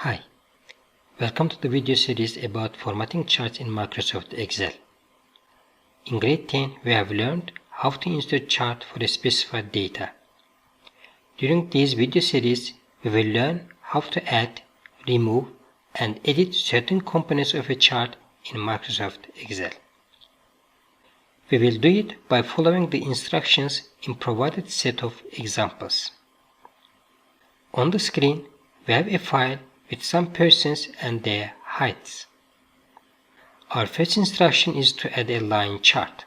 Hi, welcome to the video series about formatting charts in Microsoft Excel. In grade 10, we have learned how to insert chart for a specified data. During this video series, we will learn how to add, remove, and edit certain components of a chart in Microsoft Excel. We will do it by following the instructions in provided set of examples. On the screen, we have a file with some persons and their heights. Our first instruction is to add a line chart.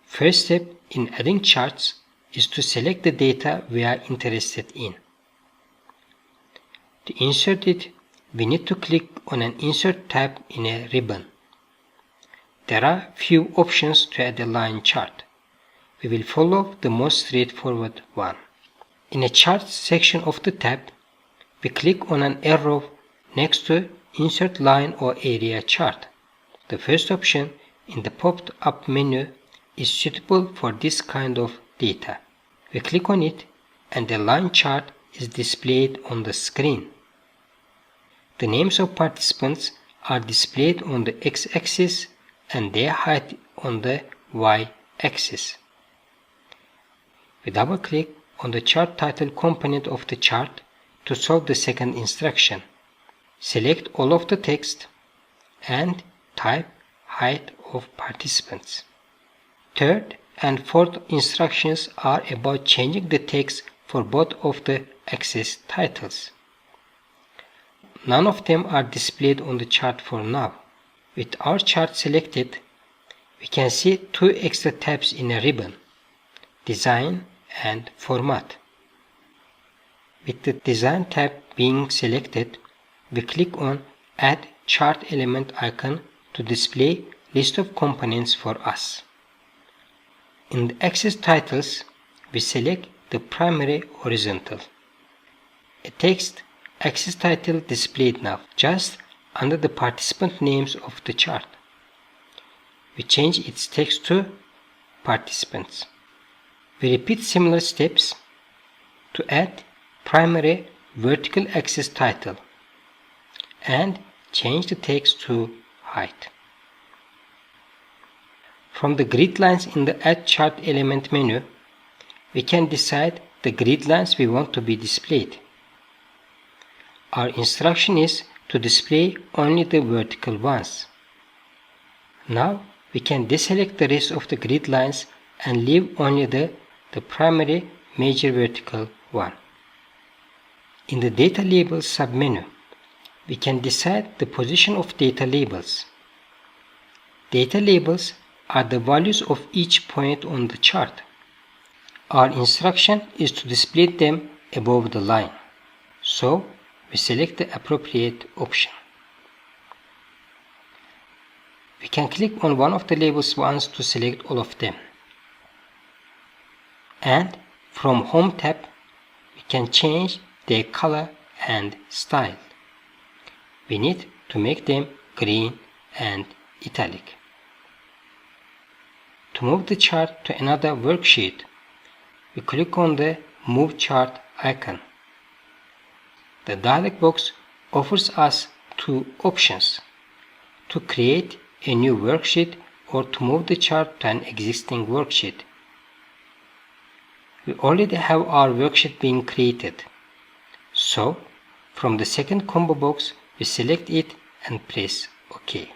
First step in adding charts is to select the data we are interested in. To insert it, we need to click on an Insert tab in a ribbon. There are few options to add a line chart. We will follow the most straightforward one. In a Charts section of the tab, we click on an arrow next to Insert Line or Area Chart. The first option in the popped-up menu is suitable for this kind of data. We click on it and the line chart is displayed on the screen. The names of participants are displayed on the x-axis and their height on the y-axis. We double-click on the chart title component of the chart to solve the second instruction. Select all of the text and type height of participants. Third and fourth instructions are about changing the text for both of the axis titles. None of them are displayed on the chart for now. With our chart selected, we can see two extra tabs in a ribbon: Design and Format. With the Design tab being selected, we click on Add Chart Element icon to display list of components for us. In the axis titles, we select the primary horizontal. A text axis title displayed now, just under the participant names of the chart. We change its text to Participants. We repeat similar steps to add primary vertical axis title and change the text to height. From the grid lines in the Add Chart Element menu, we can decide the grid lines we want to be displayed. Our instruction is to display only the vertical ones. Now we can deselect the rest of the grid lines and leave only the primary major vertical one. In the Data Labels submenu, we can decide the position of data labels. Data labels are the values of each point on the chart. Our instruction is to display them above the line, so we select the appropriate option. We can click on one of the labels once to select all of them. And from Home tab, we can change their color and style. We need to make them green and italic. To move the chart to another worksheet, we click on the Move Chart icon. The dialog box offers us two options: to create a new worksheet or to move the chart to an existing worksheet. We already have our worksheet being created, so from the second combo box we select it and press OK.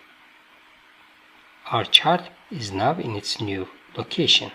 Our chart is now in its new location.